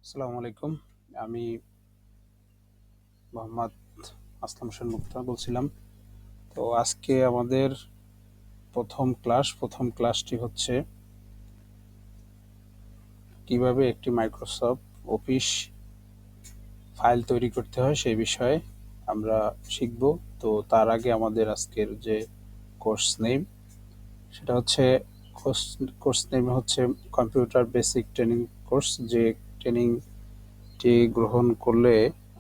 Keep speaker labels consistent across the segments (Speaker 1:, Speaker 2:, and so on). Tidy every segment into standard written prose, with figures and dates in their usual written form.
Speaker 1: আসসালামু আলাইকুম। আমি মোহাম্মদ আসলাম হোসেন মুক্তা বলছিলাম। তো আজকে আমাদের প্রথম ক্লাসটি হচ্ছে কিভাবে একটি মাইক্রোসফট অফিস ফাইল তৈরি করতে হয় সেই বিষয়ে আমরা শিখব। তো তার আগে আমাদের আজকের যে কোর্স নেম সেটা হচ্ছে কোর্স কোর্স নেম হচ্ছে কম্পিউটার বেসিক ট্রেনিং কোর্স। যে ট্রেনিংটি গ্রহণ করলে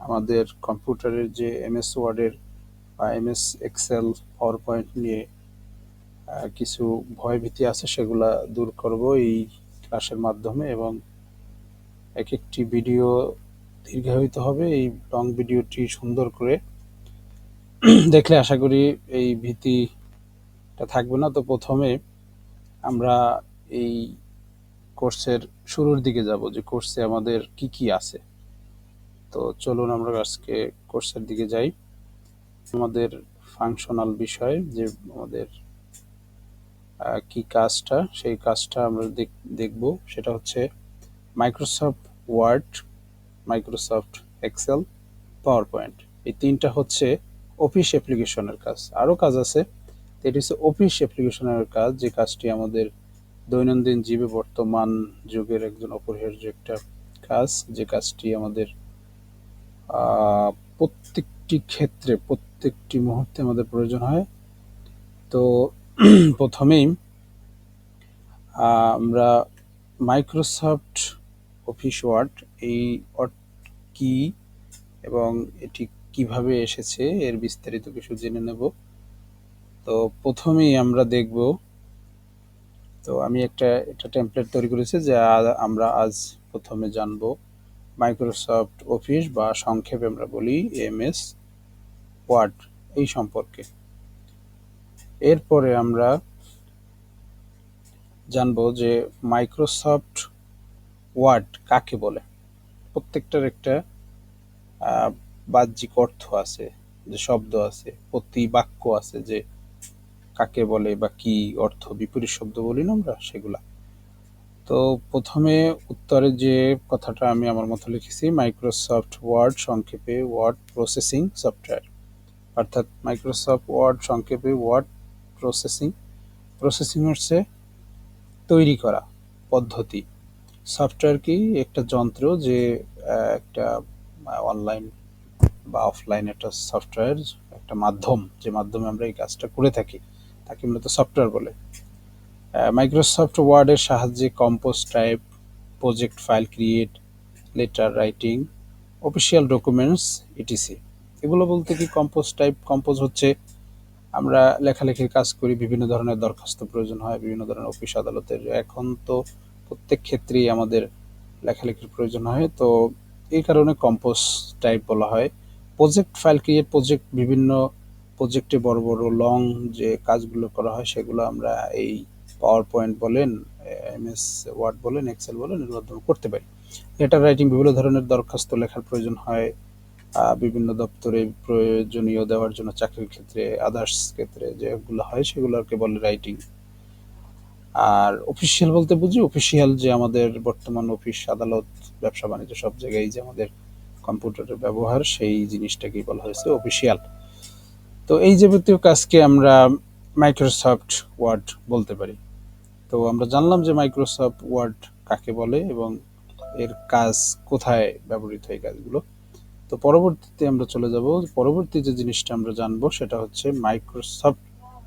Speaker 1: আমাদের কম্পিউটারের যে এমএস ওয়ার্ডের বা এমএস এক্সেল পাওয়ার পয়েন্ট নিয়ে কিছু ভয়ভীতি আছে সেগুলা দূর করব এই ক্লাসের মাধ্যমে, এবং এক একটি ভিডিও দীর্ঘায়িত হবে। এই লং ভিডিওটি সুন্দর করে দেখলে আশা করি এই ভীতিটা থাকবে না। তো প্রথমে আমরা এই কোর্সের শুরুর দিকে যাব যে কোর্সে আমাদের কি কি আছে। তো চলুন আমরা আজকে কোর্সের দিকে যাই। আমাদের ফাংশনাল বিষয় যে আমাদের কি কাজটা, সেই কাজটা আমরা দেখব। সেটা হচ্ছে Microsoft Word, Microsoft Excel, PowerPoint. এই তিনটা হচ্ছে অফিস অ্যাপ্লিকেশনের কাজ। আরও কাজ আছে, এটি হচ্ছে অফিস অ্যাপ্লিকেশনের কাজ, যে কাজটি আমাদের দৈনন্দিন জীবে বর্তমান যুগের একজন অপরিহার্য একটা কাজ, যে কাজটি আমাদের প্রত্যেকটি ক্ষেত্রে প্রত্যেকটি মুহূর্তে আমাদের প্রয়োজন হয়। তো প্রথমেই আমরা মাইক্রোসফট অফিস ওয়ার্ড, এই ওয়ার্ড কি এবং এটি কিভাবে এসেছে এর বিস্তারিত কিছু জেনে নেব। তো প্রথমেই আমরা দেখব, তো আমি একটা টেমপ্লেট তৈরি করেছি যে আমরা আজ প্রথমে জানব মাইক্রোসফট অফিস, বা সংক্ষেপে আমরা বলি এমএস ওয়ার্ড, এই সম্পর্কে। এরপরে আমরা জানব যে মাইক্রোসফট ওয়ার্ড কাকে বলে। প্রত্যেকটার একটা বাহ্যিক অর্থ আছে, যে শব্দ আছে, প্রতি বাক্য আছে, যে কাকে বলে বা কি অর্থ, বিপরীত শব্দ বলি না আমরা, সেগুলা। তো প্রথমে উত্তরে যে কথাটা আমি আমার মতো লিখেছি, মাইক্রোসফট ওয়ার্ড সংক্ষেপে ওয়ার্ড প্রসেসিং সফটওয়্যার, অর্থাৎ মাইক্রোসফট ওয়ার্ড সংক্ষেপে ওয়ার্ড প্রসেসিং। প্রসেসিং হচ্ছে তৈরি করা পদ্ধতি। সফটওয়্যার কি একটা যন্ত্র, যে একটা অনলাইন বা অফলাইন একটা সফটওয়্যার, একটা মাধ্যম, যে মাধ্যমে আমরা এই কাজটা করে থাকি, তাকে মূলত সফটওয়্যার বলে। মাইক্রোসফট ওয়ার্ডের সাহায্যে compose type, project file create, letter writing, official documents, etc. এগুলো বলতে কি, কম্পোজ টাইপ, কম্পোজ হচ্ছে আমরা লেখালেখির কাজ করি, বিভিন্ন ধরনের দরখাস্ত প্রয়োজন হয়, বিভিন্ন ধরনের অফিস আদালতের, এখন তো প্রত্যেক ক্ষেত্রেই আমাদের লেখালেখির প্রয়োজন হয়, তো এই কারণে কম্পোজ টাইপ বলা হয়। প্রজেক্ট ফাইল ক্রিয়েট, প্রজেক্ট, বিভিন্ন প্রজেক্টে বড় বড় লং যে কাজগুলো করা হয় সেগুলো আমরা এই পাওয়ার পয়েন্ট বলেন, এমএস ওয়ার্ড বলেন, এক্সেল বলেন, এর মাধ্যমে করতে পারি। লেটার রাইটিং, বিভিন্ন ধরনের দরখাস্ত লেখার প্রয়োজন হয় বিভিন্ন দপ্তরে প্রয়োজনীয় দেওয়ার জন্য, চাকরির ক্ষেত্রে, আদার্স ক্ষেত্রে যেগুলো হয় সেগুলোকে বলে রাইটিং। আর অফিসিয়াল বলতে বুঝি অফিসিয়াল, যে আমাদের বর্তমান অফিস আদালত ব্যবসা বাণিজ্য সব জায়গায় যে আমাদের কম্পিউটারের ব্যবহার, সেই জিনিসটাকেই বলা হয়েছে অফিসিয়াল। তো এই যাবতীয় কাজকে আমরা মাইক্রোসফট ওয়ার্ড বলতে পারি। তো আমরা জানলাম যে মাইক্রোসফট ওয়ার্ড কাকে বলে এবং এর কাজ কোথায় ব্যবহৃত হয় কাজগুলো। তো পরবর্তীতে আমরা চলে যাব, পরবর্তী যে জিনিসটা আমরা জানবো সেটা হচ্ছে মাইক্রোসফট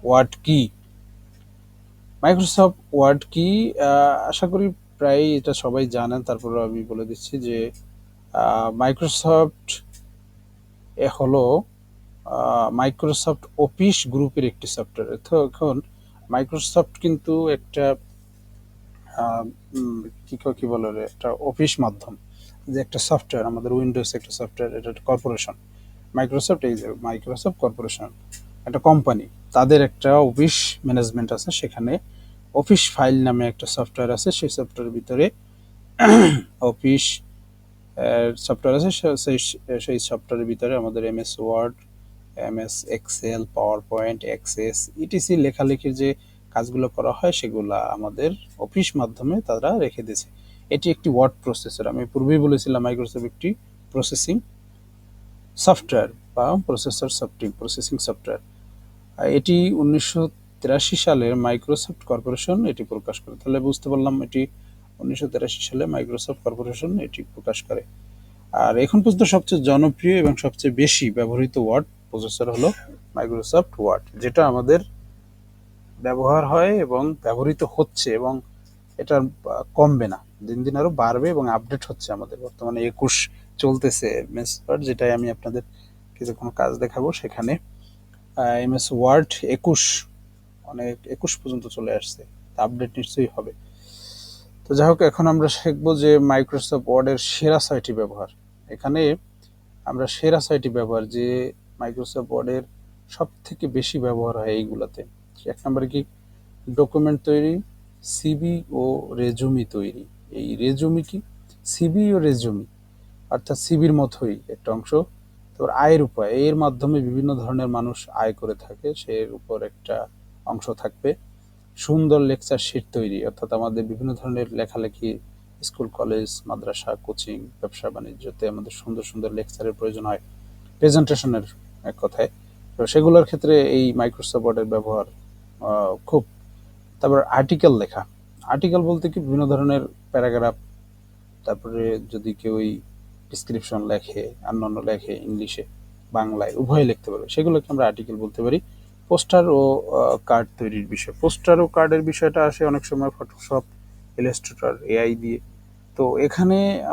Speaker 1: ওয়ার্ড কি। মাইক্রোসফট ওয়ার্ড কি, আশা করি প্রায় এটা সবাই জানেন, তারপরে আমি বলে দিচ্ছি যে মাইক্রোসফট হলো মাইক্রোসফট অফিস গ্রুপের একটি সফটওয়্যার। তো এখন মাইক্রোসফট কিন্তু একটা কি বলে একটা অফিস মাধ্যম, যে একটা সফটওয়্যার, আমাদের উইন্ডোজ একটা সফটওয়্যার, এটা একটা কর্পোরেশন। মাইক্রোসফট, এই যে মাইক্রোসফট কর্পোরেশন একটা কোম্পানি, তাদের একটা অফিস ম্যানেজমেন্ট আছে, সেখানে অফিস ফাইল নামে একটা সফটওয়্যার আছে, সেই সফটওয়্যারের ভিতরে অফিস সফটওয়্যার আছে, সেই সফটওয়্যারের ভিতরে আমাদের MS Word, MS Excel, PowerPoint, Access, etc লেখালেখির যে কাজগুলো করা হয় সেগুলো আমাদের অফিস মাধ্যমে তারা রেখে দিয়েছে। এটি একটি ওয়ার্ড প্রসেসর। আমি পূর্বেই বলেছিলাম মাইক্রোসফট একটি প্রসেসিং সফটওয়্যার বা প্রসেসিং সফটওয়্যার। এটি 1983 সালের মাইক্রোসফট কর্পোরেশন এটি প্রকাশ করে। তাহলে বুঝতে পারলাম এটি 1983 সালে মাইক্রোসফট কর্পোরেশন এটি প্রকাশ করে। আর এখন পর্যন্ত সবচেয়ে জনপ্রিয় এবং সবচেয়ে বেশি ব্যবহৃত ওয়ার্ড প্রসেসর হলো মাইক্রোসফট ওয়ার্ড, যেটা আমাদের ব্যবহার হয় এবং ব্যবহৃত হচ্ছে, এবং এটা কমবে না, দিন দিন আরো বাড়বে এবং আপডেট হচ্ছে। আমাদের বর্তমানে 21 চলতেছে এমএস ওয়ার্ড, যেটাই আমি আপনাদের কিছুক্ষণ কাজ দেখাবো। সেখানে এমএস ওয়ার্ড 21 অনেক 21 পর্যন্ত চলে আসছে, আপডেট নিশ্চয়ই হবে। তো যাই হোক, এখন আমরা শিখবো যে মাইক্রোসফট ওয়ার্ডের সেরা 6টি ব্যবহার। এখানে আমরা সেরা 6টি ব্যবহার যে মাইক্রোসফট ওয়ার্ডের সব থেকে বেশি ব্যবহার হয় এইগুলাতে। এক নম্বরে কি? ডকুমেন্ট তৈরি, সিবি ও রেজুমি তৈরি। এই রেজুমি কি? সিবি ও রেজুমি অর্থাৎ সিবির মতোই একটা অংশ। তারপর আয়ের উপায়, এর মাধ্যমে বিভিন্ন ধরনের মানুষ আয় করে থাকে, সের উপর একটা অংশ থাকবে। সুন্দর লেকচার শিট তৈরি, অর্থাৎ আমাদের বিভিন্ন ধরনের লেখালেখি, স্কুল কলেজ মাদ্রাসা কোচিং ব্যবসা বাণিজ্যতে আমাদের সুন্দর সুন্দর লেকচারের প্রয়োজন হয়, প্রেজেন্টেশনের এক কথায়। তো সেগুলোর ক্ষেত্রে এই মাইক্রোসফট ওয়ার্ডের ব্যবহার খুব। তারপর আর্টিকেল লেখা। আর্টিকেল বলতে কি? বিভিন্ন ধরনের প্যারাগ্রাফ, তারপরে যদি কেউ ডিসক্রিপশন লেখে, অন্যান্য লেখে, ইংলিশে বাংলায় উভয় লিখতে পারবে, সেগুলোকে আমরা আর্টিকেল বলতে পারি। পোস্টার ও কার্ড তৈরির বিষয়। পোস্টার ও কার্ডের বিষয়টা আসে অনেক সময় ফটোশপ, ইলাস্ট্রেটর, এআই দিয়ে। তো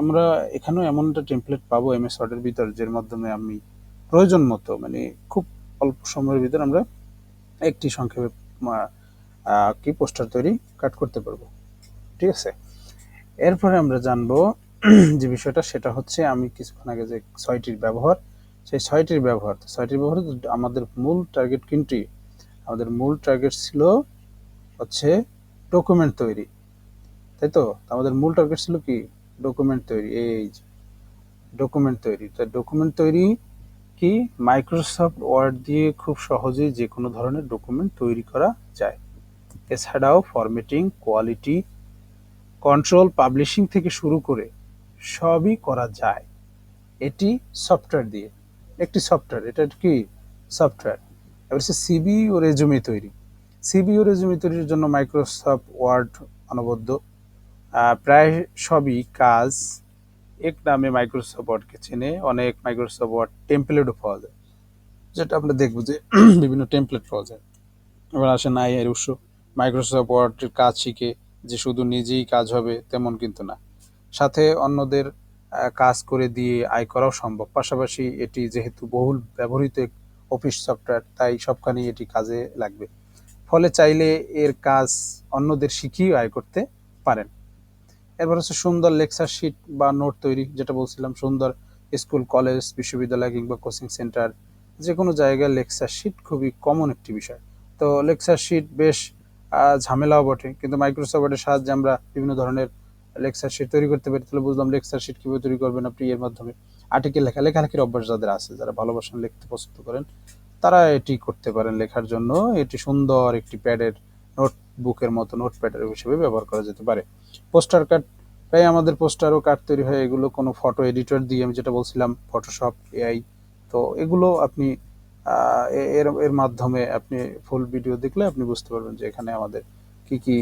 Speaker 1: আমরা এখানেও এমন একটা টেমপ্লেট পাবো এমএস ওয়ার্ডের ভিতর, যের মাধ্যমে আমি প্রয়োজন মতো মানে খুব অল্প সময়ের ভিতর আমরা একটি সংক্ষেপে কি পোস্টার তৈরি কাট করতে পারবো। ঠিক আছে, এরপরে আমরা জানবো যে বিষয়টা, সেটা হচ্ছে আমি কিছুক্ষণ আগে যে 6টির ব্যবহার, সেই 6টির ব্যবহার আমাদের মূল টার্গেট কিন্তু আমাদের মূল টার্গেট ছিল হচ্ছে ডকুমেন্ট তৈরি, তাই তো? আমাদের মূল টার্গেট ছিল কি? ডকুমেন্ট তৈরি। এই ডকুমেন্ট তৈরি, তো ডকুমেন্ট তৈরি কি? মাইক্রোসফট ওয়ার্ড দিয়ে খুব সহজেই যে কোনো ধরনের ডকুমেন্ট তৈরি করা যায়। এছাড়াও ফরম্যাটিং, কোয়ালিটি কন্ট্রোল, পাবলিশিং থেকে শুরু করে সবই করা যায় এটি সফটওয়্যার দিয়ে। একটি সফটওয়্যার, এটা কি? সফটওয়্যার। এবার হচ্ছে সিবি ও রেজুমি তৈরি। সিবি ও রেজুমি তৈরির জন্য মাইক্রোসফট ওয়ার্ড অনবদ্য। প্রায় সবই কাজ এক নামে মাইক্রোসফট ওয়ার্ডকে চেনে। অনেক মাইক্রোসফট ওয়ার্ড টেমপ্লেটও পাওয়া যায়, যেটা আমরা দেখবো যে বিভিন্ন টেমপ্লেট পাওয়া যায়। এবার আসে নাই এর উৎস। মাইক্রোসফট ওয়ার্ডের কাজ শিখে যে শুধু নিজেই কাজ হবে তেমন কিন্তু না, সাথে অন্যদের কাজ করে দিয়ে আয় করাও সম্ভব। পাশাপাশি এটি যেহেতু বহুল ব্যবহৃত অফিস সফটওয়্যার, তাই সবখানেই এটি কাজে লাগবে। ফলে চাইলে এর কাজ অন্যদের শিখিয়ে আয় করতে পারেন। এরপর হচ্ছে সুন্দর লেকচার শিট বা নোট তৈরি, যেটা বলছিলাম। সুন্দর স্কুল কলেজ বিশ্ববিদ্যালয় কিংবা কোচিং সেন্টার যে কোনো জায়গায় লেকচার শিট খুবই কমন একটি বিষয়। তো লেকচার শিট বেশ ঝামেলাও বটে, কিন্তু মাইক্রোসফট ওয়ার্ডের সাহায্যে আমরা বিভিন্ন ধরনের লেকচার শিট তৈরি করতে পারি। তাহলে বুঝলাম লেকচার শিট কীভাবে তৈরি করবেন আপনি এর মাধ্যমে। আর্টিকেল লেখালেখির অভ্যাস যাদের আছে, যারা ভালোবাসেন, লিখতে পছন্দ করেন, তারা এটি করতে পারেন লেখার জন্য। এটি সুন্দর একটি প্যাডের নোটবুকের মতো নোটপ্যাডের হিসেবে ব্যবহার করা যেতে পারে। পোস্টার কাট, প্রায় আমাদের পোস্টার ও কার্ড তৈরি হয় এগুলো কোনো ফটো এডিটর দিয়ে, আমি যেটা বলছিলাম ফটোশপ, এআই। তো এগুলো আপনি এর মাধ্যমে আপনি ফুল ভিডিও দেখলে আপনি বুঝতে পারবেন যে এখানে আমাদের কি কি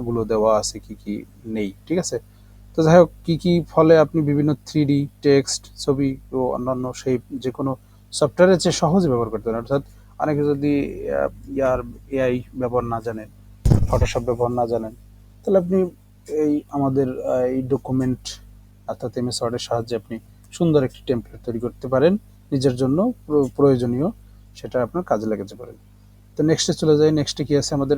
Speaker 1: গুলো দেওয়া আছে, কি কি নেই। ঠিক আছে, তো যাই হোক, কি কি ফলে আপনি বিভিন্ন 3D টেক্সট, ছবি ও অন্যান্য সেই যে কোনো সফটওয়্যারের চেয়ে সহজে ব্যবহার করতে পারেন। অর্থাৎ অনেকে যদি এআই ব্যবহার না জানেন, ফটোশপ ব্যবহার না জানেন, তাহলে আপনি আমাদের এই ডকুমেন্ট অর্থাৎ এমএস ওয়ার্ডের সাহায্যে আপনি সুন্দর একটি টেমপ্লেট তৈরি করতে পারেন নিজের জন্য প্রয়োজনীয়, সেটা আপনার কাজে লাগাতে পারেন। তো নেক্সটে চলে যাই। নেক্সটে কি আছে আমাদের?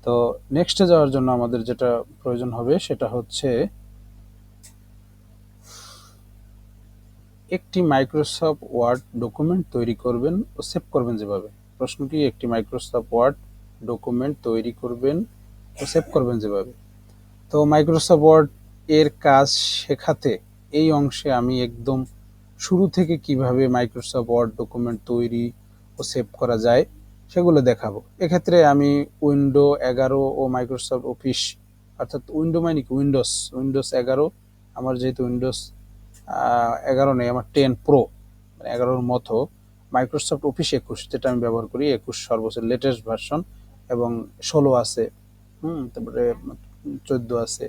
Speaker 1: তো নেক্সটে যাওয়ার জন্য আমাদের যেটা প্রয়োজন হবে সেটা হচ্ছে একটি মাইক্রোসফট ওয়ার্ড ডকুমেন্ট তৈরি করবেন ও সেভ করবেন যেভাবে। প্রশ্ন কি? একটি মাইক্রোসফট ওয়ার্ড ডকুমেন্ট তৈরি করবেন ও সেভ করবেন যেভাবে। তো মাইক্রোসফট ওয়ার্ড এর কাজ শেখাতে এই অংশে আমি একদম শুরু থেকে কিভাবে মাইক্রোসফট ওয়ার্ড ডকুমেন্ট তৈরি ও সেভ করা যায় সেগুলো দেখাবো। এক্ষেত্রে আমি উইন্ডো 11 ও মাইক্রোসফট অফিস অর্থাৎ উইন্ডো মানে কি উইন্ডোজ, উইন্ডোজ 11। আমার যেহেতু উইন্ডোজ 11 নেই, আমার 10 প্রো, মানে 11-র মতো। মাইক্রোসফট অফিস 21 যেটা আমি ব্যবহার করি, 21 সর্বোচ্চ লেটেস্ট ভার্সন, এবং 16 আছে, তারপরে 14 আছে,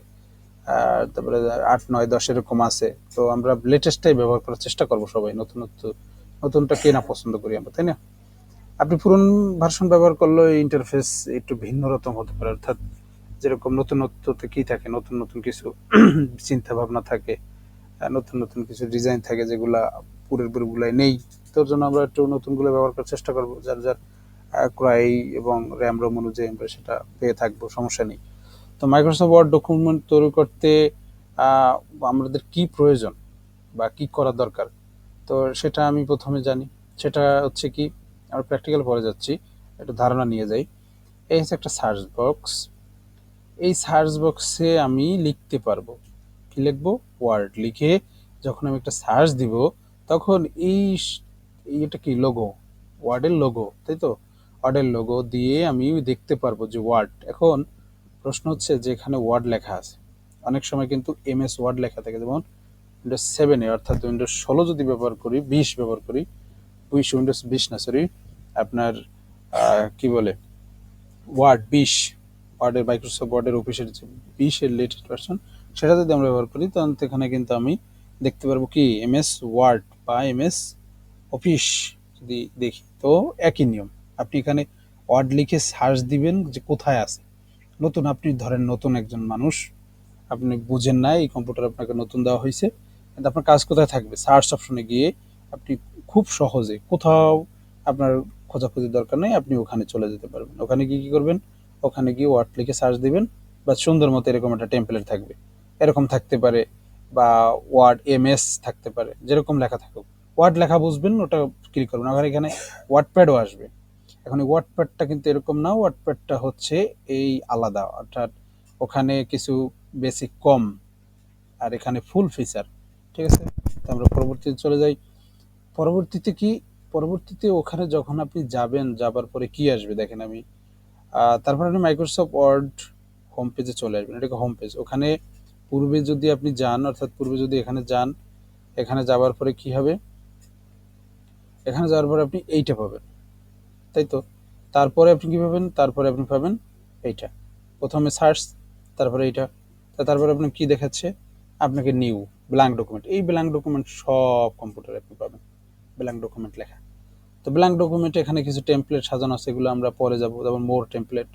Speaker 1: তারপরে 8, 9, 10 এরকম আছে। তো আমরা লেটেস্টটাই ব্যবহার করার চেষ্টা করবো সবাই, নতুনটা কেনা পছন্দ করি আমরা, তাই না? আপনি পুরনো ভার্সন ব্যবহার করলে ইন্টারফেস একটু ভিন্ন রকম হতে পারে, অর্থাৎ যেরকম নতুনত্বতে কি থাকে, নতুন নতুন কিছু চিন্তা ভাবনা থাকে, নতুন নতুন কিছু ডিজাইন থাকে যেগুলা পূরের বইগুলাই নেই। তোর জন্য আমরা একটু নতুনগুলো ব্যবহার করার চেষ্টা করবো, যার যার ক্রয় এবং র্যাম রোম অনুযায়ী আমরা সেটা পেয়ে থাকবো, সমস্যা নেই। তো মাইক্রোসফট ওয়ার্ড ডকুমেন্ট তৈরি করতে আমাদের কি প্রয়োজন বা কি করা দরকার, তো সেটা আমি প্রথমে জানি। সেটা হচ্ছে কি, আমরা প্র্যাকটিক্যাল পরে যাচ্ছি, একটু ধারণা নিয়ে যাই। এই হচ্ছে একটা সার্চ বক্স। এই সার্চ বক্সে আমি লিখতে পারবো, কি লিখবো? ওয়ার্ড লিখে যখন আমি একটা সার্চ দিব, তখন এটা কি লোগো, ওয়ার্ডের লোগো, তাই তো? ওয়ার্ডের লোগো দিয়ে আমি দেখতে পারবো যে ওয়ার্ড। এখন প্রশ্ন হচ্ছে যে এখানে ওয়ার্ড লেখা আছে, অনেক সময় কিন্তু এমএস ওয়ার্ড লেখা থাকে, যেমন উইন্ডোজ 7-এ, অর্থাৎ উইন্ডোজ 16 যদি ব্যবহার করি, 20 ব্যবহার করি, উইন্ডোজ 20 না, সরি, আপনার কি বলে, ওয়ার্ড 20, ওয়ার্ডের, মাইক্রোসফট ওয়ার্ডের অফিসের যে 20-এর লেটেস্ট ভার্সন, সেটা যদি আমরা ব্যবহার করি, তখন এখানে কিন্তু আমি দেখতে পারবো কি এমএস ওয়ার্ড বা এমএস অফিস। যদি দেখি তো একই নিয়ম, আপনি এখানে ওয়ার্ড লিখে সার্চ দিবেন যে কোথায় আছে। নতুন, আপনি ধরেন নতুন একজন মানুষ, আপনি বুঝেন না, এই কম্পিউটার আপনাকে নতুন দেওয়া হয়েছে, কিন্তু আপনার কাজ কোথায় থাকবে? সার্চ অপশনে গিয়ে আপনি খুব সহজে, কোথাও আপনার খোঁজাখুঁজির দরকার নেই, আপনি ওখানে চলে যেতে পারবেন। ওখানে গিয়ে কী করবেন? ওখানে গিয়ে ওয়ার্ড লিখে সার্চ দিবেন, বা সুন্দর মতো এরকম একটা টেমপ্লেট থাকবে, এরকম থাকতে পারে, বা ওয়ার্ড এমএস থাকতে পারে, যেরকম লেখা থাকুক। ওয়ার্ড লেখা বুঝবেন, ওটা ক্লিক করবেন, আবার এখানে ওয়ার্ডপ্যাডও আসবে। এখন এই ওয়ার্ডপ্যাডটা কিন্তু এরকম না, ওয়ার্ডপ্যাডটা হচ্ছে এই আলাদা, অর্থাৎ ওখানে কিছু বেসিক কম, আর এখানে ফুল ফিচার। ঠিক আছে, তো আমরা পরবর্তীতে চলে যাই। পরবর্তীতে কি, পরবর্তীতে ওখানে যখন আপনি যাবেন, যাবার পরে কি আসবে দেখেন, আমি তারপর আপনি মাইক্রোসফট ওয়ার্ড হোম পেজে চলে আসবেন, এটাকে হোম পেজ। ওখানে পূর্বে যদি আপনি যান, অর্থাৎ পূর্বে যদি এখানে যান, এখানে যাবার পরে কি হবে, এখানে যাওয়ার পরে আপনি এইটা পাবেন, তাই তো? তারপরে আপনি কি পাবেন? তারপরে আপনি পাবেন এইটা, প্রথমে সার্চ, তারপরে এইটা, তারপরে আপনি কি দেখাচ্ছে? আপনাকে নিউ ব্ল্যাঙ্ক ডকুমেন্ট। এই ব্ল্যাঙ্ক ডকুমেন্ট সব কম্পিউটারে আপনি পাবেন, ব্ল্যাঙ্ক ডকুমেন্ট লেখা। তো ব্ল্যাঙ্ক ডকুমেন্টে এখানে কিছু টেমপ্লেট সাজানো আছে, এগুলো আমরা পরে যাব, যেমন মোর টেমপ্লেট,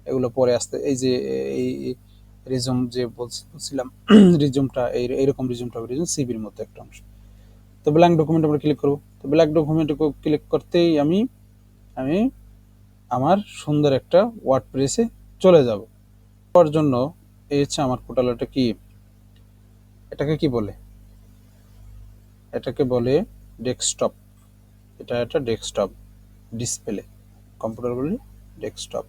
Speaker 1: এগুলো পরে আসতে। এই যে এই রিজুম যে বলছিলাম, রিজুমটা এইরকম রিজুমটা হবে, রিজুম সিভির মতো একটা অংশ। তো ব্ল্যাঙ্ক ডকুমেন্ট আমরা ক্লিক করব। তো ব্ল্যাঙ্ক ডকুমেন্টে ক্লিক করতেই আমি আমি আমার সুন্দর একটা ওয়ার্ড প্রেসে চলে যাব। তার জন্য এই হচ্ছে আমার পোর্টালটা, কি এটাকে কি বলে, এটাকে বলে ডেস্কটপ। এটা একটা ডেস্কটপ ডিসপ্লে, কম্পিউটার বলে ডেস্কটপ।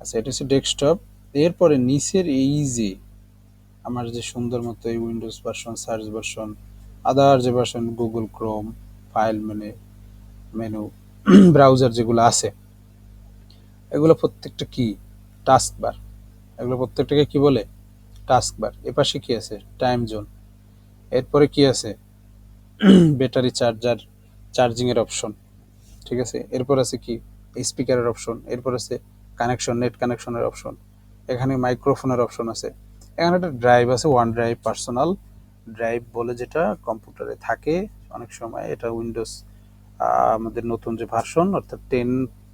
Speaker 1: আচ্ছা, এটা হচ্ছে ডেস্কটপ। এরপরে নিচের এই যে আমার যে সুন্দর মতো এই উইন্ডোজ ভার্সন, সার্চ ভার্সন, আদার যে version, Google Chrome, file menu browser যেগুলো আছে, এগুলো প্রত্যেকটা কি টাস্ক বার। এগুলো প্রত্যেকটাকে কি বলে? টাস্ক বার। এপাশে কি আছে? Time zone. এরপরে কি আছে? ব্যাটারি চার্জার, চার্জিং এর অপশন। ঠিক আছে, এরপর আছে কি স্পিকারের অপশন, এরপর আছে কানেকশন, নেট কানেকশনের অপশন, এখানে মাইক্রোফোনের অপশন আছে, এখানে একটা ড্রাইভ আছে, ওয়ান ড্রাইভ, পার্সোনাল ড্রাইভ বলে, যেটা কম্পিউটারে থাকে অনেক সময়। এটা উইন্ডোজ আমাদের নতুন যে ভার্সন, অর্থাৎ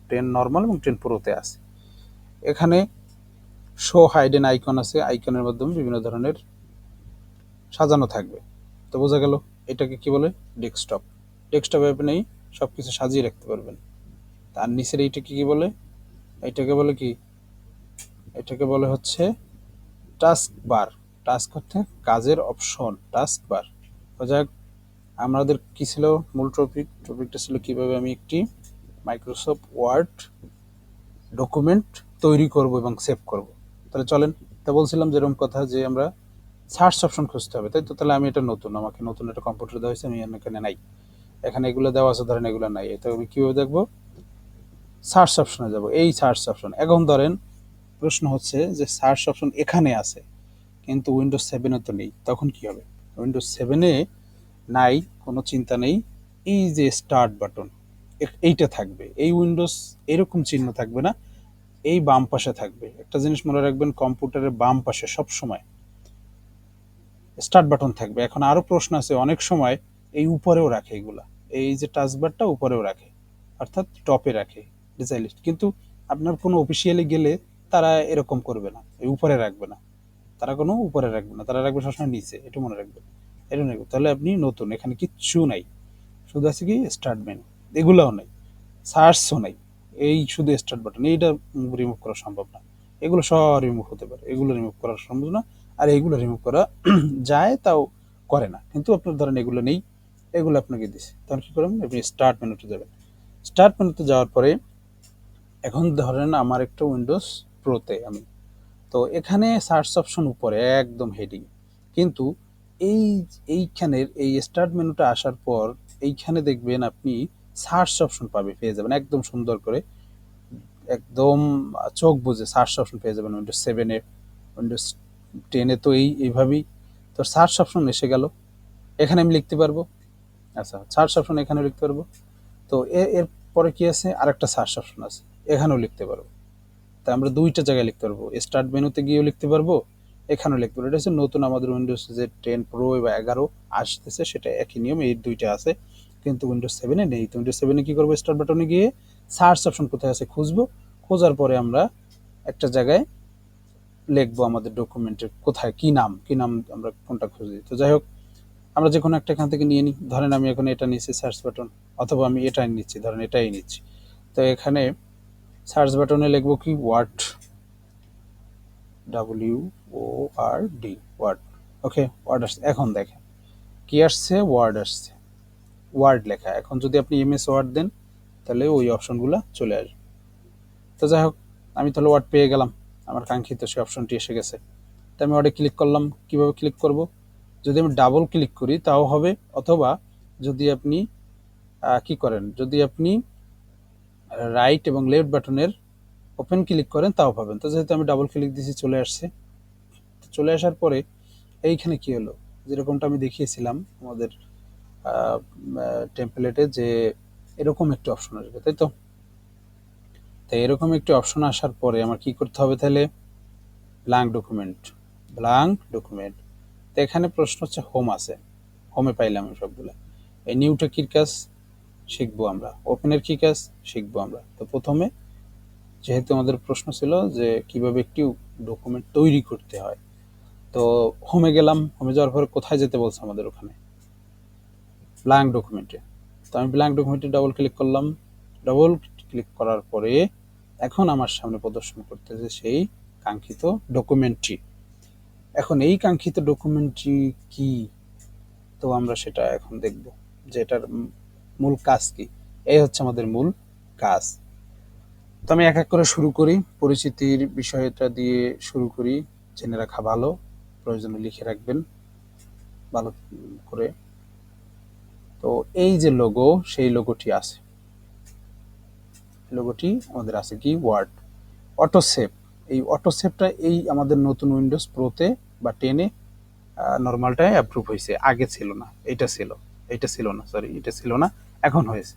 Speaker 1: 10 নর্মাল এবং 10 প্রোতে আছে। এখানে শো হাইডেন আইকন আছে, আইকনের মাধ্যমে বিভিন্ন ধরনের সাজানো থাকবে। তো বোঝা গেল এটাকে কি বলে? ডেস্কটপ। ডেস্কটপে আপনি সব কিছু সাজিয়ে রাখতে পারবেন। তার নিচের এইটাকে কি বলে? এটাকে বলে কি, এটাকে বলে হচ্ছে টাস্ক বার। টাস্ক করতে কাজের অপশন, টাস্ক বার। যাক, আমাদের কি ছিল মূল টপিকটা ছিল কিভাবে আমি একটি মাইক্রোসফট ওয়ার্ড ডকুমেন্ট তৈরি করব এবং সেভ করব। তাহলে চলেন, তা বলছিলাম যেরকম কথা, যে আমরা সার্চ অপশন খুঁজতে হবে, তাই তো? তাহলে আমি এটা নতুন, আমাকে নতুন একটা কম্পিউটার দেওয়া হয়েছে, আমি এখানে নাই, এখানে এগুলো দেওয়া আছে, ধরেন এগুলো নাই, এটা আমি কীভাবে দেখবো? সার্চ অপশনে যাব। এই সার্চ অপশন, এখন ধরেন প্রশ্ন হচ্ছে যে সার্চ অপশন এখানে আছে কিন্তু উইন্ডোজ 7-এ তো নেই, তখন কি হবে? উইন্ডোজ 7-এ নাই, কোনো চিন্তা নেই। এই যে স্টার্ট বাটন এইটা থাকবে, এই উইন্ডোজ এরকম চিহ্ন থাকবে না, এই বাম পাশে থাকবে। একটা জিনিস মনে রাখবেন, কম্পিউটারের বাম পাশে সব সময় স্টার্ট বাটন থাকবে। এখন আরো প্রশ্ন আছে, অনেক সময় এই উপরেও রাখে এগুলা, এই যে টাচবারটা উপরেও রাখে, অর্থাৎ টপে রাখে ডিজাইন, কিন্তু আপনার কোনো অফিসিয়ালি গেলে তারা এরকম করবে না, এই উপরে রাখবে না, তারা কোনো উপরে রাখবে না, তারা রাখবে সবসময় নিচে, এটা মনে রাখবেন। এটা রাখবে, তাহলে আপনি নতুন, এখানে কিচ্ছু নাই, শুধু আছে কি স্টার্ট মেনু, এগুলাও নাই, সার্চও নাই, এই শুধু স্টার্ট বাটন, এইটা রিমুভ করা সম্ভব না। এগুলো সব রিমুভ হতে পারে, এগুলো রিমুভ করা সম্ভব না। আর এইগুলো রিমুভ করা যায়, তাও করে না, কিন্তু আপনার ধরেন এগুলো নেই, এগুলো আপনাকে দিছে, তখন কি করবেন, আপনি স্টার্ট মেনুতে যাবেন। স্টার্ট মেনুতে যাওয়ার পরে এখন ধরেন আমার একটা উইন্ডোজ প্রোতে আমি, তো এখানে সার্চ অপশন উপরে একদম হেডিং, কিন্তু এই এইখানের এই স্টার্ট মেনুটা আসার পর এইখানে দেখবেন আপনি সার্চ অপশন পেয়ে যাবেন একদম সুন্দর করে, একদম চোখ বুঝে সার্চ অপশন পেয়ে যাবেন। উইন্ডোজ 7-এ, উইন্ডোজ 10-এ তো এইভাবেই তো সার্চ অপশন এসে গেল, এখানে আমি লিখতে পারবো। আচ্ছা, সার্চ অপশন এখানেও লিখতে পারবো। তো এর পরে কি আছে, আরেকটা সার্চ অপশন আছে, এখানেও লিখতে পারবো। তাই আমরা দুইটা জায়গায় লিখতে পারবো, স্টার্ট মেনুতে গিয়েও লিখতে পারবো, এখানেও লিখতে পারবো। এটা হচ্ছে নতুন আমাদের উইন্ডোজ যে 10 প্রো বা 11 আসতেছে, সেটা একই নিয়ম, এই দুইটা আছে, কিন্তু উইন্ডোজ 7-এ নেই। তো উইন্ডোজ 7-এ কি করবো, স্টার্ট বাটনে গিয়ে সার্চ অপশন কোথায় আছে খুঁজবো, খোঁজার পরে আমরা একটা জায়গায় লিখবো আমাদের ডকুমেন্টের কোথায় কি নাম আমরা কোনটা খুঁজি। তো যাই হোক, আমরা যে কোনো একটা এখান থেকে নিয়ে নিই, ধরেন আমি এখন এটা নিচ্ছি সার্চ বাটন, অথবা আমি এটাই নিচ্ছি, ধরেন এটাই নিচ্ছি। তো এখানে সার্চ বাটনে লিখবো কি, ওয়ার্ড, WORD, ওয়ার্ড। ওকে, ওয়ার্ড আসছে, এখন দেখেন কি আসছে, ওয়ার্ড আসছে, ওয়ার্ড লেখা। এখন যদি আপনি MS ওয়ার্ড দেন তাহলে ওই অপশনগুলো চলে আসবে। তো যাই হোক, আমি তাহলে ওয়ার্ড পেয়ে গেলাম, আমার কাঙ্ক্ষিত সেই অপশনটি এসে গেছে। তো আমি ওয়ার্ডে ক্লিক করলাম, কিভাবে ক্লিক করব, যদি আমি ডাবল ক্লিক করি তাও হবে, অথবা যদি আপনি কি করেন, যদি আপনি রাইট এবং লেফট বাটনের ওপেন ক্লিক করেন তাও পাবেন। তো যেহেতু আমি ডাবল ক্লিক দিয়েছি, চলে আসছে। চলে আসার পরে এইখানে কি হলো, যেরকমটা আমি দেখিয়েছিলাম আমাদের টেমপ্লেটে, যে এরকম একটি অপশন আসবে, তাই তো। তাই এরকম একটি অপশন আসার পরে আমার কি করতে হবে, তাহলে ব্ল্যাঙ্ক ডকুমেন্ট, ব্ল্যাঙ্ক ডকুমেন্ট। তো এখানে প্রশ্ন হচ্ছে হোম আছে, হোমে পাইলাম আমি সবগুলো। এই নিউটা কি কাজ শিখবো আমরা, ওপেনের কি কাজ শিখবো আমরা। তো প্রথমে যেহেতু আমাদের প্রশ্ন ছিল যে কিভাবে একটি ডকুমেন্ট তৈরি করতে হয়, তো হোমে গেলাম, হোমে যাওয়ার পরে কোথায় যেতে বলছে আমাদের, ওখানে ব্ল্যাঙ্ক ডকুমেন্টে। তো আমি ব্ল্যাঙ্ক ডকুমেন্টে ডাবল ক্লিক করলাম, ডাবল ক্লিক করার পরে এখন আমার সামনে প্রদর্শন করতেছে সেই কাঙ্ক্ষিত ডকুমেন্টটি। এখন এই কাঙ্ক্ষিত ডকুমেন্টটি কি, তো আমরা সেটা এখন দেখব যে এটার মূল কাজ কি। এই হচ্ছে আমাদের মূল কাজ। তো আমি এক এক করে শুরু করি, পরিচিতির বিষয়টা দিয়ে শুরু করি, জেনে রাখা ভালো, প্রয়োজনে লিখে রাখবেন ভালো করে। তো এই যে লোগো, সেই লোগোটি আছে, লোগোটি আমাদের আছে কি, ওয়ার্ড অটো সেভ। এই অটো সেভটা এই আমাদের নতুন উইন্ডোজ প্রোতে বা 10-এ নর্মালটায় অ্যাপ্রুভ হয়েছে, আগে ছিল না, এটা ছিল না, সরি এটা ছিল না, এখন হয়েছে।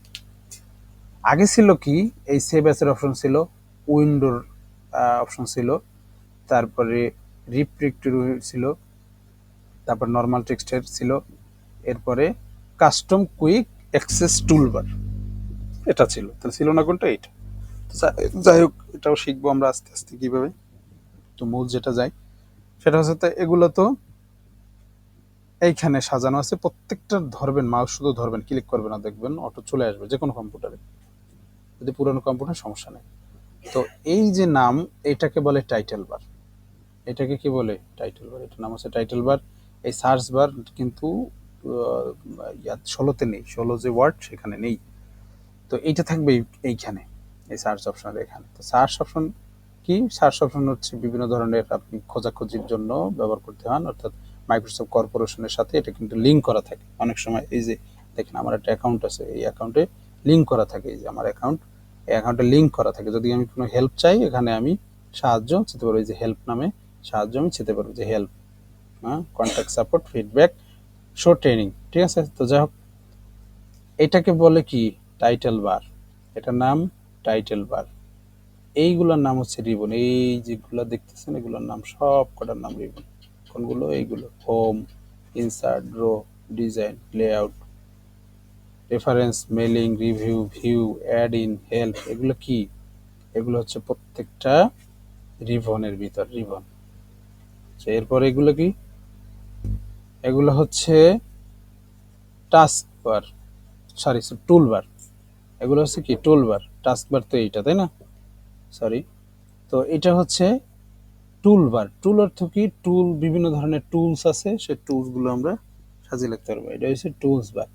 Speaker 1: আগে ছিল কি, এই সেভ অ্যাসের অপশন ছিল, উইন্ডোর অপশন ছিল, তারপরে রিপ্রিক্টের ছিল, তারপর নর্মাল টেক্সটের ছিল, এরপরে কাস্টম কুইক অ্যাক্সেস টুলবার, এটা ছিল। তাহলে ছিল না কোনটা, এইটা। যাই হোক, এটাও শিখবো আমরা আস্তে আস্তে কিভাবে। তো মূল যেটা যাই সেটা হচ্ছে, তো এগুলো তো এইখানে সাজানো আছে, প্রত্যেকটা ধরবেন, মাউস শুধু ধরবেন, ক্লিক করবেন না, দেখবেন অটো চলে আসবে যে কোনো কম্পিউটারে, যদি পুরনো কম্পিউটার সমস্যা নেই। তো এই যে নাম, এটাকে বলে টাইটেল বার, এটাকে কি বলে, টাইটেল বার, এটার নাম হচ্ছে টাইটেল বার। এই সার্চ বার কিন্তু 16-তে নেই, 16 যে ওয়ার্ড সেখানে নেই। তো এইটা থাকবে এইখানে, এই সার্চ অপশনের এখানে। তো সার্চ অপশন কি, সার্চ অপশন হচ্ছে বিভিন্ন ধরনের আপনি খোঁজাখুঁজির জন্য ব্যবহার করতে হন, অর্থাৎ মাইক্রোসফট কর্পোরেশনের সাথে এটা কিন্তু লিঙ্ক করা থাকে অনেক সময়। এই যে দেখেন আমার একটা অ্যাকাউন্ট আছে, এই অ্যাকাউন্টে লিঙ্ক করা থাকে, এই যে আমার অ্যাকাউন্ট, এই অ্যাকাউন্টে লিঙ্ক করা থাকে, যদি আমি কোনো হেল্প চাই এখানে আমি সাহায্য চেতে পারবো, এই যে হেল্প নামে সাহায্য আমি চেতে পারবো, যে হেল্প, হ্যাঁ, contact support, feedback, show training. ঠিক আছে, তো যাই হোক, এটাকে বলে কি টাইটেল বার, এটার নাম টাইটেল বার। এইগুলোর নাম হচ্ছে রিবন। এই যেগুলো দেখতেছেন এগুলোর নাম, সব কটার নাম রিবন। কোনগুলো? এইগুলো home, insert, draw, design, layout, reference, mailing, review, view, add in, help, এগুলো কি? এগুলো হচ্ছে প্রত্যেকটা রিবনের ভিতর রিবন। এরপর এগুলো কি? এগুলো হচ্ছে টাস্ক বার, সরি টুল বার। এগুলো হচ্ছে কি টুল বার, টাস্ক বার তো এইটা, তাই না? সরি, তো এটা হচ্ছে টুল বার। টুল অর্থ কি? টুল, বিভিন্ন ধরনের টুলস আছে, সেই টুলসগুলো আমরা সাজিয়ে লিখতে পারবো, এটা হচ্ছে টুলস বার।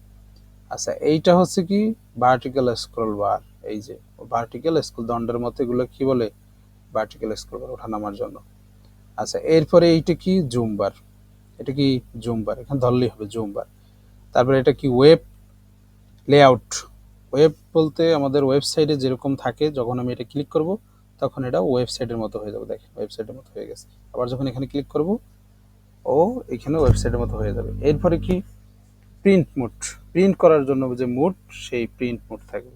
Speaker 1: আচ্ছা, এইটা হচ্ছে কি ভার্টিক্যাল স্ক্রল বার। এই যে ভার্টিক্যাল স্ক্রল, দণ্ডের মতো, এগুলো কি বলে? ভার্টিক্যাল স্ক্রল বার, ওঠানামার জন্য। আচ্ছা, এরপরে এইটা কি জুম বার। এটা কি জুম বার, এখানে ধরলেই হবে জুম বার। তারপরে এটা কি ওয়েব লেআউট। ওয়েব বলতে আমাদের ওয়েবসাইটে যেরকম থাকে, যখন আমি এটা ক্লিক করব তখন এটা ওয়েবসাইটের মতো হয়ে যাবে। দেখেন ওয়েবসাইটের মতো হয়ে গেছে। আবার যখন এখানে ক্লিক করব, ও এখানে ওয়েবসাইটের মতো হয়ে যাবে। এরপরে কি প্রিন্ট মোড, প্রিন্ট করার জন্য যে মোড, সেই প্রিন্ট মোড থাকবে।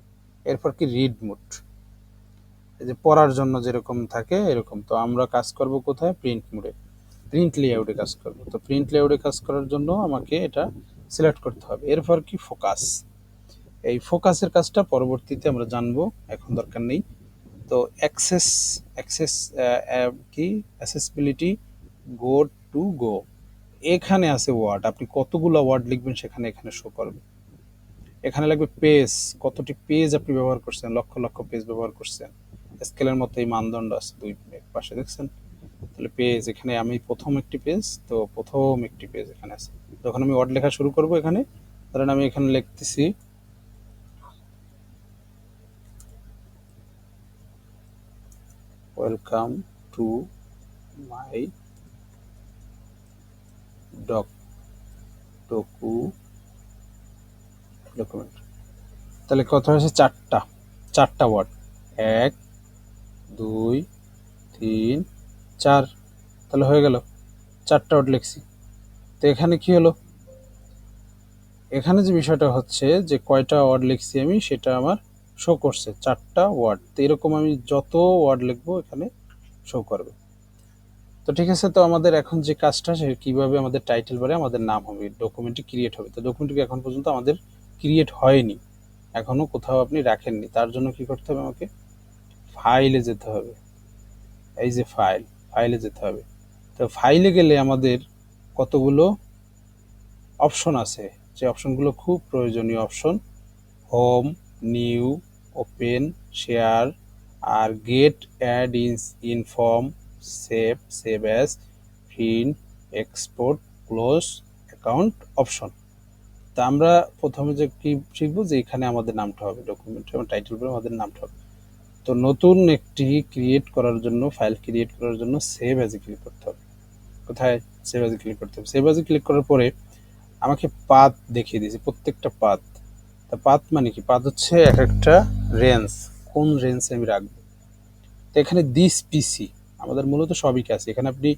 Speaker 1: এরপর কি রিড মোড, এই যে পড়ার জন্য যেরকম থাকে এরকম। তো আমরা কাজ করব কোথায়? প্রিন্ট মোডে, প্রিন্ট লেআউটে কাজ করব। তো প্রিন্ট লেআউটে কাজ করার জন্য আমাকে এটা সিলেক্ট করতে হবে। এরপর কি ফোকাস, এই ফোকাসের কাজটা পরবর্তীতে আমরা জানবো, এখন দরকার নেই। তো অ্যাক্সেস, অ্যাক্সেস কি অ্যাসেসিবিলিটি, গো টু গো, এখানে আছে ওয়ার্ড, আপনি কতগুলো ওয়ার্ড লিখবেন সেখানে এখানে শো করবে। এখানে লাগবে পেজ, কতটি পেজ আপনি ব্যবহার করছেন, লক্ষ লক্ষ পেজ ব্যবহার করছেন। স্কেলের মতো এই মানদণ্ড আছে দুই পাশে, দেখছেন? তাহলে পেজ, এখানে আমি প্রথম একটি পেজ, তো প্রথম একটি পেজ এখানে আছে। যখন আমি ওয়ার্ড লেখা শুরু করব এখানে, ধরেন আমি এখানে লিখতেছি ওয়েলকাম টু মাই ডকুমেন্ট। তাহলে কথা হচ্ছে চারটা ওয়ার্ড, 1 2 3 4, তাহলে হয়ে গেল, চারটা ওয়ার্ড লিখছি। তো এখানে কি হলো? এখানে যে বিষয়টা হচ্ছে যে কয়টা ওয়ার্ড লিখছি আমি, সেটা আমার শো করছে, চারটা ওয়ার্ড। তো এরকম আমি যত ওয়ার্ড লিখবো এখানে শো করবে। তো ঠিক আছে, তো আমাদের এখন যে কাজটা, সে কীভাবে আমাদের টাইটেল বারে আমাদের নাম হবে, ডকুমেন্টটি ক্রিয়েট হবে। তো ডকুমেন্টটি এখন পর্যন্ত আমাদের ক্রিয়েট হয়নি, এখনও কোথাও আপনি রাখেননি। তার জন্য কি করতে হবে? আমাকে ফাইলে যেতে হবে। এই যে ফাইল, ফাইলে যেতে হবে। তো ফাইলে গেলে আমাদের কতগুলো অপশন আছে, যে অপশনগুলো খুব প্রয়োজনীয় option: home, new, open, share, আর get, add, inform, save, save as, print, export, close, account option. তা আমরা প্রথমে যে কি শিখবো, যে এখানে আমাদের নামটা হবে, ডকুমেন্ট এবং টাইটেল করে আমাদের নামটা হবে। তো নতুন একটি ক্রিয়েট করার জন্য, ফাইল ক্রিয়েট করার জন্য সেভ অ্যাজে ক্লিক করতে হবে। কোথায়? সেভ অ্যাজে ক্লিক করতে হবে। সেভ অ্যাজে ক্লিক করার পরে আমাকে পাথ দেখিয়ে দিয়েছে, প্রত্যেকটা পাথ। তা পাথ মানে কি? পাথ হচ্ছে এক একটা রেঞ্জ, কোন রেঞ্জে আমি রাখবো। তো এখানে দিস পিসি আমাদের মূলত সবই আছে। এখানে আপনি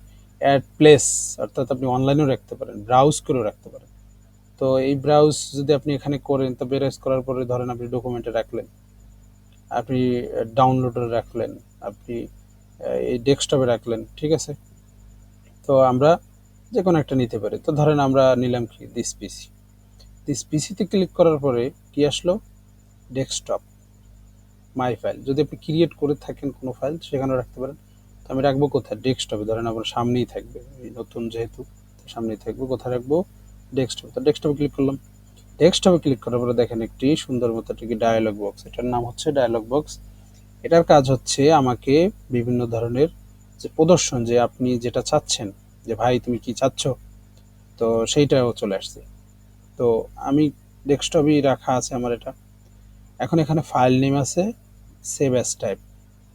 Speaker 1: অ্যাড প্লেস, অর্থাৎ আপনি অনলাইনেও রাখতে পারেন, ব্রাউজ করেও রাখতে পারেন। তো এই ব্রাউজ যদি আপনি এখানে করেন, তো ব্রাউজ করার পরে ধরেন আপনি ডকুমেন্টে রাখলেন, আপনি ডাউনলোডে রাখলেন, আপনি এই ডেস্কটপে রাখলেন, ঠিক আছে? তো আমরা যে কোনো একটা নিতে পারি। তো ধরেন আমরা নিলাম কি দিস পিসি। দিস পিসিতে ক্লিক করার পরে কি আসলো? ডেস্কটপ, মাই ফাইল। যদি আপনি ক্রিয়েট করে থাকেন কোনো ফাইল, সেখানেও রাখতে পারেন। তো আমি রাখবো কোথায়? ডেস্কটপে। ধরেন আমার সামনেই থাকবে, নতুন যেহেতু সামনেই থাকবে। কোথায় রাখবো? ডেস্কটপ। তো ডেস্কটপে ক্লিক করলাম। ডেস্কটপে ক্লিক করার পরে দেখেন একটি সুন্দর মতো একটি ডায়ালগ বক্স, এটার নাম হচ্ছে ডায়ালগ বক্স। এটার কাজ হচ্ছে আমাকে বিভিন্ন ধরনের যে প্রদর্শন, যে আপনি যেটা চাচ্ছেন, যে ভাই তুমি কি চাচ্ছ, তো সেইটাও চলে আসছে। তো আমি ডেস্কটপই রাখা আছে আমার এটা। এখন এখানে ফাইল নেম আছে, সেভ অ্যাজ টাইপ।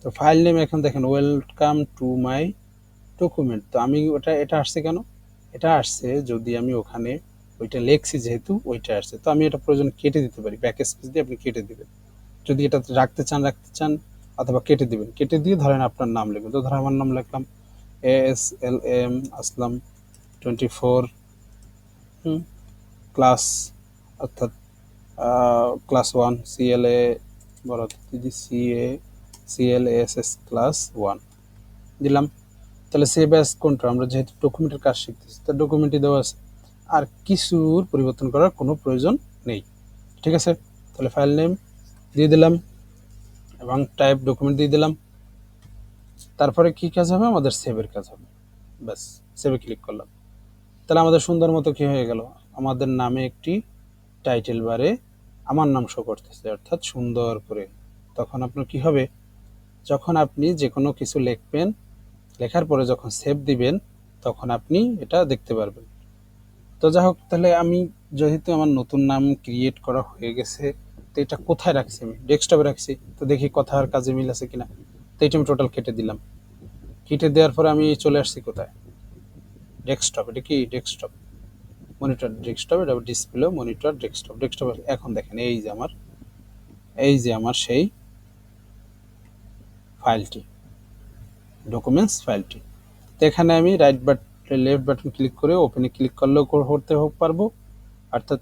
Speaker 1: তো ফাইল নেম এখন দেখেন ওয়েলকাম টু মাই ডকুমেন্ট। তো আমি এটা আসছে কেন? এটা আসছে যদি আমি ওখানে ওইটা লেখছি, যেহেতু ওইটা আসছে। তো আমি এটা প্রয়োজন কেটে দিতে পারি, ব্যাক স্পেস দিয়ে আপনি কেটে দিবেন। যদি এটা রাখতে চান রাখতে চান, অথবা কেটে দিবেন, কেটে দিয়ে ধরেন আপনার নাম লিখবেন। তো ধরেন আমার নাম লিখলাম ASLM আসলাম 24 ক্লাস, অর্থাৎ ক্লাস 1 CLA বড় দিদি CLASS ক্লাস 1 দিলাম। তাহলে সেভ অ্যাজ কোনটা, আমরা যেহেতু ডকুমেন্টের কাজ শিখতেছি তার ডকুমেন্টই দেওয়া আছে, আর কিছুর পরিবর্তন করার কোনো প্রয়োজন নেই। ঠিক আছে, তাহলে ফাইল নেম দিয়ে দিলাম এবং টাইপ ডকুমেন্ট দিয়ে দিলাম। তারপরে কি কাজ হবে, আমাদের সেভের কাজ হবে। ব্যাস, সেভে ক্লিক করলাম। তাহলে আমাদের সুন্দর মতো কি হয়ে গেল, আমাদের নামে একটি টাইটেল বারে আমার নাম শো করতেছে, অর্থাৎ সুন্দর করে। তখন আপনার কি হবে, যখন আপনি যে কোনো কিছু লিখবেন, লেখার পরে যখন সেভ দিবেন তখন আপনি এটা দেখতে পারবেন। তো যাই হোক, তাহলে আমি যেহেতু আমার নতুন নাম ক্রিয়েট করা হয়ে গেছে, তো এটা কোথায় রাখছি, আমি ডেস্কটপে রাখছি। তো দেখি কথার কাজে মিল আছে কিনা। তো এটা আমি টোটাল কেটে দিলাম। কেটে দেওয়ার পরে আমি চলে আসছি কোথায়, ডেস্কটপ। এটা কি ডেস্কটপ, মনিটর ডেস্কটপ, এটা ডিসপ্লে মনিটর ডেস্কটপ। ডেস্কটপ এখন দেখেন এই যে আমার সেই ফাইলটি, ডকুমেন্টস ফাইলটি। তো এখানে আমি লেফট বাটন ক্লিক করে ওপেনে ক্লিক করলেও করতে পারবো, অর্থাৎ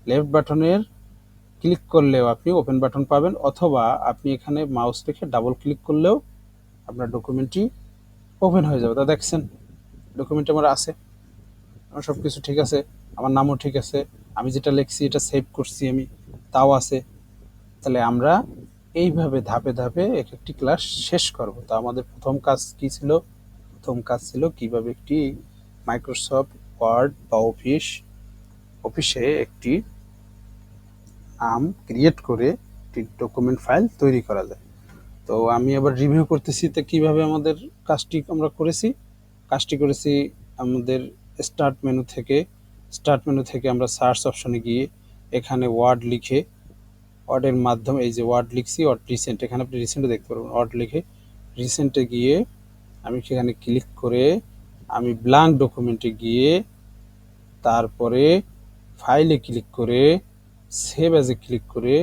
Speaker 1: লেফট বাটনের ক্লিক করলেও আপনি ওপেন বাটন পাবেন, অথবা আপনি এখানে মাউস রেখে ডাবল ক্লিক করলেও আপনার ডকুমেন্টটি ওপেন হয়ে যাবে। তা দেখছেন ডকুমেন্ট আমার আছে, আমার সব কিছু ঠিক আছে, আমার নামও ঠিক আছে, আমি যেটা লিখছি এটা সেভ করছি আমি, তাও আছে। তাহলে আমরা এইভাবে ধাপে ধাপে এক একটি ক্লাস শেষ করব। তো আমাদের প্রথম কাজ কি ছিল, প্রথম কাজ ছিল কিভাবে একটি মাইক্রোসফট ওয়ার্ড বা অফিসে একটি নাম ক্রিয়েট করে একটি ডকুমেন্ট ফাইল তৈরি করা যায়। তো আমি আবার রিভিউ করতেছি তো কীভাবে আমাদের কাজটি আমরা করেছি। কাজটি করেছি আমাদের স্টার্ট মেনু থেকে আমরা সার্চ অপশনে গিয়ে এখানে ওয়ার্ড লিখে, ওয়ার্ডের মাধ্যমে এই যে ওয়ার্ড লিখছি, ওয়ার্ড রিসেন্ট, এখানে আপনি রিসেন্টে দেখতে পারবেন। ওয়ার্ড লিখে রিসেন্টে গিয়ে আমি সেখানে ক্লিক করে আমি ব্ল্যাঙ্ক ডকুমেন্টে গিয়ে তারপরে ফাইলে ক্লিক করে সেভ অ্যাজে ক্লিক করে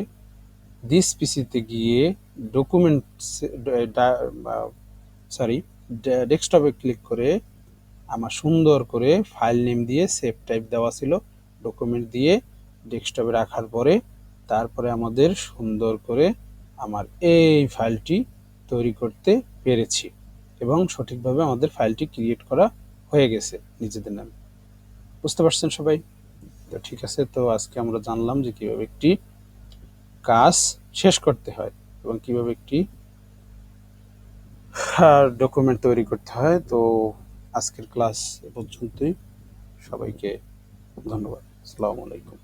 Speaker 1: দিস পিসিতে গিয়ে ডকুমেন্টস ডেস্কটপে ক্লিক করে আমার সুন্দর করে ফাইল নেম দিয়ে সেভ টাইপ দেওয়া ছিল, ডকুমেন্ট দিয়ে ডেস্কটপে রাখার পরে তারপরে আমাদের সুন্দর করে আমার এই ফাইলটি তৈরি করতে পেরেছি এবং সঠিকভাবে আমাদের ফাইলটি ক্রিয়েট করা হয়ে গেছে নিজেদের নামে। বুঝতে পারছেন সবাই? তো ঠিক আছে, তো আজকে আমরা জানলাম যে কীভাবে একটি কাজ শেষ করতে হয় এবং কীভাবে একটি ডকুমেন্ট তৈরি করতে হয়। তো আজকের ক্লাস এ পর্যন্তই, সবাইকে ধন্যবাদ। আসসালামু আলাইকুম।